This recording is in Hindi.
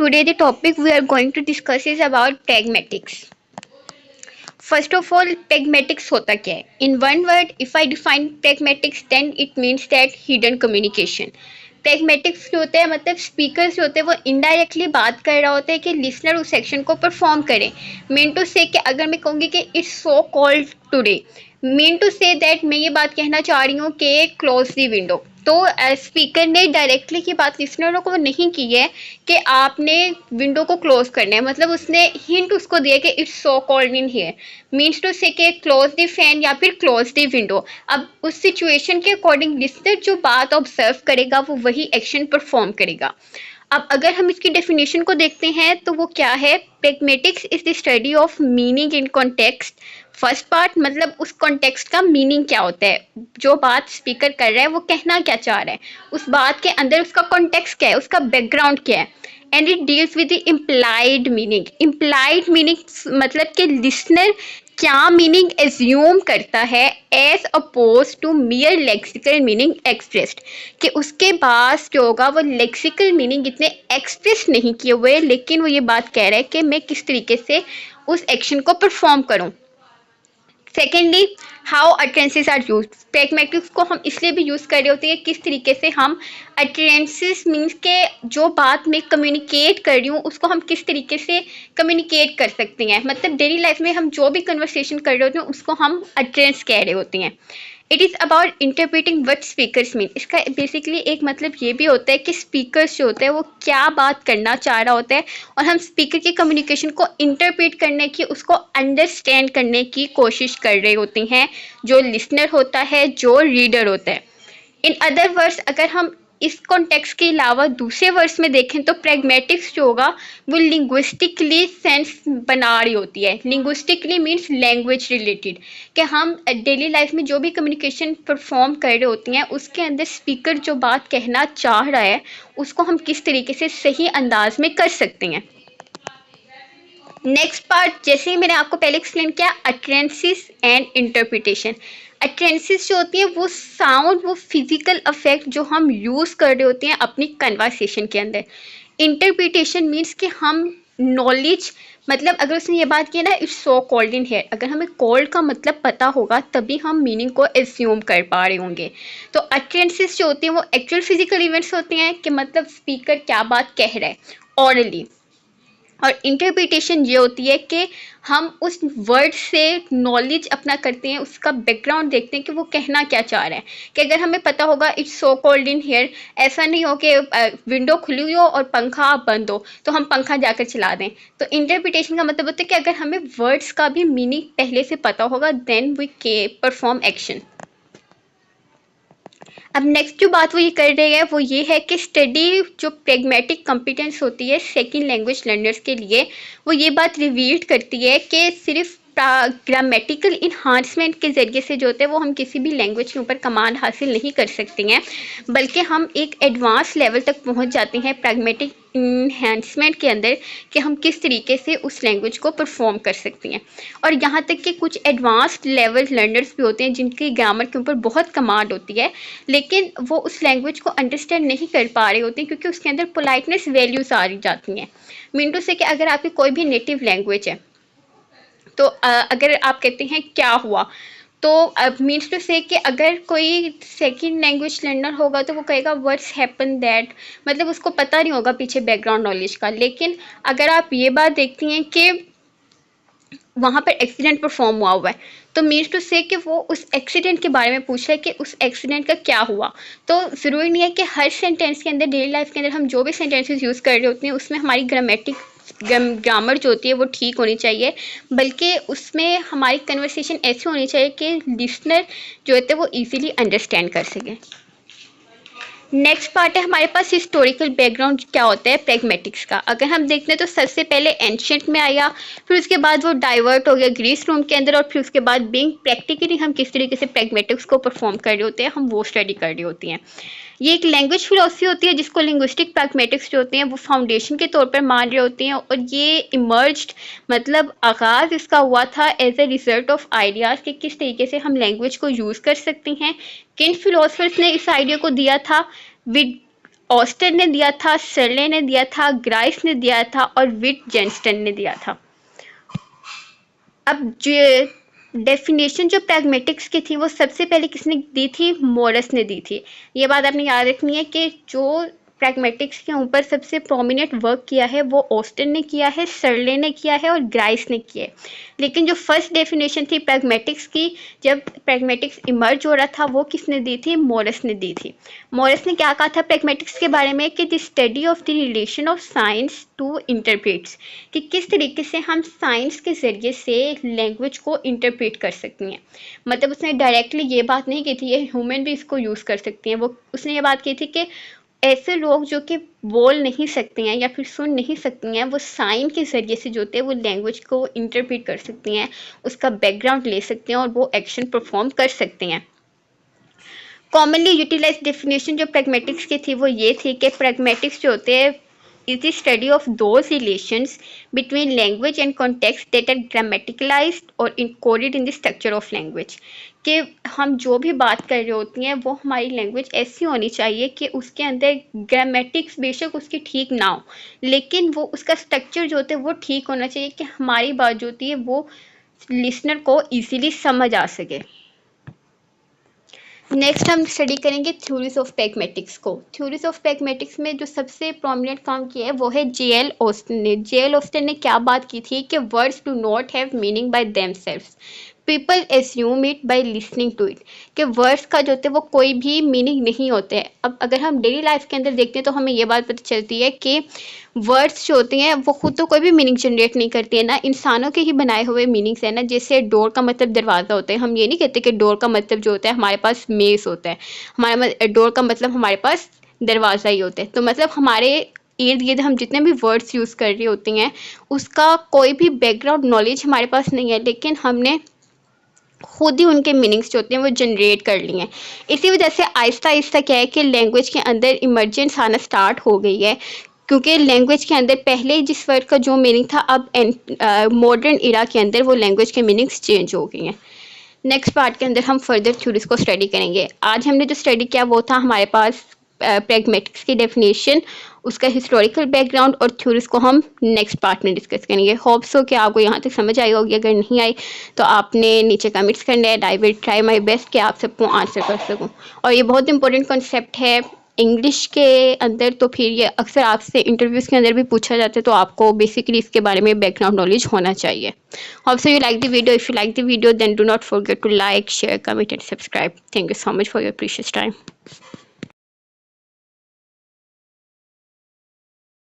Today the topic we are going to discuss is about pragmatics. First of all, pragmatics होता क्या है? In one word, if I define pragmatics, then it means that hidden communication. pragmatics जो होता है मतलब स्पीकर जो होते हैं वो इनडायरेक्टली बात कर रहा होता है कि लिसनर उस सेक्शन को परफॉर्म करे. मीन टू से कि अगर मैं कहूँगी कि it's so cold today, mean to say that मैं ये बात कहना चाह रही हूँ कि क्लोज दी विंडो. तो स्पीकर ने डायरेक्टली की बात लिसनरों को नहीं की है कि आपने विंडो को क्लोज करना है, मतलब उसने हिंट उसको दिया कि it's so cold in here, means to say कि क्लोज द फैन या फिर क्लोज द विंडो. अब उस सिचुएशन के अकॉर्डिंग लिसनर जो बात ऑब्जर्व करेगा वो वही एक्शन परफॉर्म करेगा. अब अगर हम इसकी डेफिनेशन को देखते हैं तो वो क्या है? pragmatics is the study of meaning in context. First part मतलब उस कॉन्टेक्स्ट का मीनिंग क्या होता है, जो बात स्पीकर कर रहा है वो कहना क्या चाह रहा है, उस बात के अंदर उसका कॉन्टेक्स्ट क्या है, उसका बैकग्राउंड क्या है. And it deals with the implied meaning. Implied meaning मतलब कि लिसनर क्या मीनिंग एज्यूम करता है as opposed to mere lexical meaning expressed, कि उसके पास जो होगा वो लेक्सिकल मीनिंग इतने एक्सप्रेस नहीं किए हुए, लेकिन वो ये बात कह रहा है कि मैं किस तरीके से उस एक्शन को परफॉर्म करूं. Secondly, how utterances are used. pragmatics को हम इसलिए भी यूज़ कर रहे होते हैं किस तरीके से हम अटरेंसेस मीन्स के जो बात मैं कम्युनिकेट कर रही हूँ उसको हम किस तरीके से कम्युनिकेट कर सकते हैं. मतलब डेली लाइफ में हम जो भी कन्वर्सेशन कर रहे होते हैं उसको हम अटरेंस कह रहे होते हैं. It is about interpreting what speakers mean. इसका बेसिकली एक मतलब ये भी होता है कि स्पीकर्स जो होता है वो क्या बात करना चाह रहा होता है और हम स्पीकर की कम्युनिकेशन को इंटरप्रेट करने की, उसको अंडरस्टैंड करने की कोशिश कर रहे होते हैं जो लिसनर होता है, जो रीडर होता है. इन अदर वर्ड्स अगर हम इस कॉन्टेक्स्ट के अलावा दूसरे वर्ड्स में देखें तो pragmatics जो होगा वो लिंग्विस्टिकली सेंस बना रही होती है. लिंग्विस्टिकली मीन्स लैंग्वेज रिलेटेड, कि हम डेली लाइफ में जो भी कम्युनिकेशन परफॉर्म कर रहे होती हैं उसके अंदर स्पीकर जो बात कहना चाह रहा है उसको हम किस तरीके से सही अंदाज में कर सकते हैं. नेक्स्ट पार्ट जैसे ही मैंने आपको पहले एक्सप्लेन किया, अटरेंसिस एंड इंटरप्रिटेशन. अटरेंसिस जो होती है वो साउंड, वो फिजिकल अफेक्ट जो हम यूज़ कर रहे होते हैं अपनी कन्वर्सेशन के अंदर. इंटरप्रिटेशन मीन्स कि हम नॉलेज, मतलब अगर उसने ये बात की ना it's so cold in here, अगर हमें कोल्ड का मतलब पता होगा तभी हम मीनिंग को एज्यूम कर पा रहे होंगे. तो अटरेंसिस जो होती हैं वो एक्चुअल फिजिकल इवेंट्स होते हैं कि मतलब स्पीकर क्या बात कह रहा है ऑरली. और इंटरप्रिटेशन ये होती है कि हम उस वर्ड से नॉलेज अपना करते हैं, उसका बैकग्राउंड देखते हैं कि वो कहना क्या चाह रहा है. कि अगर हमें पता होगा it's so cold in here, ऐसा नहीं हो कि विंडो खुली हुई हो और पंखा बंद हो तो हम पंखा जाकर चला दें. तो इंटरप्रिटेशन का मतलब होता है कि अगर हमें वर्ड्स का भी मीनिंग पहले से पता होगा देन वी के परफॉर्म एक्शन. अब नेक्स्ट जो बात वो ये कर रहे हैं वो ये है कि स्टडी जो pragmatic कॉम्पिटेंस होती है सेकंड लैंग्वेज लर्नर्स के लिए, वो ये बात रिवील करती है कि सिर्फ ग्रामेटिकल इन्हांसमेंट के ज़रिए से जो होता है वो हम किसी भी लैंग्वेज के ऊपर कमांड हासिल नहीं कर सकते हैं, बल्कि हम एक एडवांस लेवल तक पहुंच जाते हैं pragmatic इन्हांसमेंट के अंदर कि हम किस तरीके से उस लैंग्वेज को परफॉर्म कर सकते हैं. और यहाँ तक कि कुछ एडवांस्ड लेवल लर्नर्स भी होते हैं जिनकी ग्रामर के ऊपर बहुत कमांड होती है, लेकिन वो उस लैंग्वेज को अंडरस्टैंड नहीं कर पा रहे होते हैं क्योंकि उसके अंदर पोलाइटनेस वैल्यूज आ जाती हैं. मीन टू से कि अगर आपकी कोई भी नेटिव लैंग्वेज है तो अगर आप कहते हैं क्या हुआ, तो मीन्स टू से कि अगर कोई सेकंड लैंग्वेज लर्नर होगा तो वो कहेगा व्हाट्स हैपन दैट, मतलब उसको पता नहीं होगा पीछे बैकग्राउंड नॉलेज का. लेकिन अगर आप ये बात देखती हैं कि वहाँ पर एक्सीडेंट परफॉर्म हुआ है तो मीन्स टू से कि वो उस एक्सीडेंट के बारे में पूछ रहा है कि उस एक्सीडेंट का क्या हुआ. तो ज़रूरी नहीं है कि हर सेंटेंस के अंदर, डेली लाइफ के अंदर हम जो भी सेंटेंसेस यूज़ कर रहे होते हैं उसमें हमारी ग्रामर जो होती है वो ठीक होनी चाहिए, बल्कि उसमें हमारी कन्वर्सेशन ऐसी होनी चाहिए कि लिसनर जो होते हैं वो ईजिली अंडरस्टैंड कर सकें. नेक्स्ट पार्ट है हमारे पास हिस्टोरिकल बैकग्राउंड क्या होता है pragmatics का. अगर हम देखते हैं तो सबसे पहले एंशिएंट में आया, फिर उसके बाद वो डाइवर्ट हो गया ग्रीस रोम के अंदर, और फिर उसके बाद बीइंग प्रैक्टिकली हम किस तरीके से pragmatics को परफॉर्म कर रहे होते हैं हम वो स्टडी कर रही होती हैं. ये एक लैंग्वेज फिलोसफी होती है जिसको लिंग्विस्टिक pragmatics जो होते हैं वो फाउंडेशन के तौर पर मान रहे होते हैं, और ये इमर्ज्ड मतलब आगाज़ इसका हुआ था as a result of ideas कि किस तरीके से हम लैंग्वेज को यूज़ कर सकते हैं. किन फिलोसफर्स ने इस आइडिया को दिया था? विद ऑस्टेन ने दिया था, सर्ले ने दिया था, ग्राइस ने दिया था और विटजेंस्टाइन ने दिया था। अब जो डेफिनेशन जो प्रैग्मेटिक्स की थी वो सबसे पहले किसने दी थी? मोरस ने दी थी। ये बात आपने याद रखनी है कि जो प्रैग्मेटिक्स के ऊपर सबसे प्रोमिनेंट वर्क किया है वो ऑस्टेन ने किया है, सर्ले ने किया है और ग्राइस ने किया है। लेकिन जो फर्स्ट डेफिनेशन थी प्रैग्मेटिक्स की, जब प्रैग्मेटिक्स इमर्ज हो रहा था, वो किसने दी थी? मोरस ने दी थी। मोरस ने क्या कहा था प्रैग्मेटिक्स के बारे में कि the study of the relation of science to interprets, कि किस तरीके से हम साइंस के ज़रिए से लैंग्वेज को इंटरप्रेट कर सकती हैं। मतलब उसने डायरेक्टली ये बात नहीं की थी ये ह्यूमन भी इसको यूज़ कर सकती हैं, वो उसने ये बात की थी कि ऐसे लोग जो कि बोल नहीं सकते हैं या फिर सुन नहीं सकती हैं, वो साइन के ज़रिए से जो होते हैं वो लैंग्वेज को इंटरप्रेट कर सकती हैं, उसका बैकग्राउंड ले सकते हैं और वो एक्शन परफॉर्म कर सकते हैं। कॉमनली यूटिलाइज डेफिनेशन जो प्रैग्मेटिक्स की थी वो ये थी कि प्रैग्मेटिक्स जो होते हैं is the study of those relations between language and context that are grammaticalized or encoded in the structure of language, कि हम जो भी बात कर रहे होती हैं वो हमारी लैंग्वेज ऐसी होनी चाहिए कि उसके अंदर ग्रामेटिक्स बेशक उसकी ठीक ना हो, लेकिन वो उसका स्ट्रक्चर जो होता है वो ठीक होना चाहिए कि हमारी बात जो होती है वो लिसनर को ईजीली समझ आ सके। नेक्स्ट हम स्टडी करेंगे थ्योरीज ऑफ प्रैग्मेटिक्स को। थ्योरीज ऑफ प्रैग्मेटिक्स में जो सबसे प्रोमिनेंट काम किया है वो है जे.एल. ऑस्टिन ने। जे.एल. ऑस्टिन ने क्या बात की थी कि words do not have meaning by themselves, people assume it by listening to it, कि वर्ड्स का जो होता है वो कोई भी मीनिंग नहीं होते हैं। अब अगर हम डेली लाइफ के अंदर देखते हैं तो हमें ये बात पता चलती है कि वर्ड्स जो होते हैं वो खुद तो कोई भी मीनिंग जनरेट नहीं करती है ना, इंसानों के ही बनाए हुए मीनिंग्स है ना। जैसे डोर का मतलब दरवाज़ा होता है, हम ये नहीं कहते कि डोर का मतलब जो होता है हमारे पास मेज़ होता है, हमारा डोर का मतलब हमारे पास दरवाज़ा ही होता है। तो मतलब हमारे इर्द गिर्द हम जितने भी वर्ड्स यूज़ कर रही होती हैं उसका कोई भी बैकग्राउंड नॉलेज हमारे पास नहीं है, लेकिन हमने खुद ही उनके मीनिंग्स जो होते हैं वो जनरेट कर लिए हैं। इसी वजह से आहिस्ता आहिस्ता क्या है कि लैंग्वेज के अंदर इमर्जेंस आना स्टार्ट हो गई है, क्योंकि लैंग्वेज के अंदर पहले जिस वर्ड का जो मीनिंग था अब मॉडर्न इरा के अंदर वो लैंग्वेज के मीनिंग्स चेंज हो गई हैं। नेक्स्ट पार्ट के अंदर हम फर्दर थ्योरीज को स्टडी करेंगे। आज हमने जो स्टडी किया वो था हमारे पास प्रैग्मेटिक्स की डेफिनेशन, उसका हिस्टोरिकल बैकग्राउंड और थ्योरीज को हम नेक्स्ट पार्ट में डिस्कस करेंगे। होप सो कि आपको यहाँ तक समझ आई होगी। अगर नहीं आई तो आपने नीचे कमेंट्स करने हैं, I will try my best कि आप सबको आंसर कर सकूँ। और ये बहुत इंपॉर्टेंट कॉन्सेप्ट है इंग्लिश के अंदर, तो फिर ये अक्सर आपसे इंटरव्यूज़ के अंदर भी पूछा जाता है, तो आपको बेसिकली इसके बारे में बैकग्राउंड नॉलेज होना चाहिए। Hope so you like the video. If you like the video then do not forget to like, share, comment and subscribe. Thank you so much for your precious time.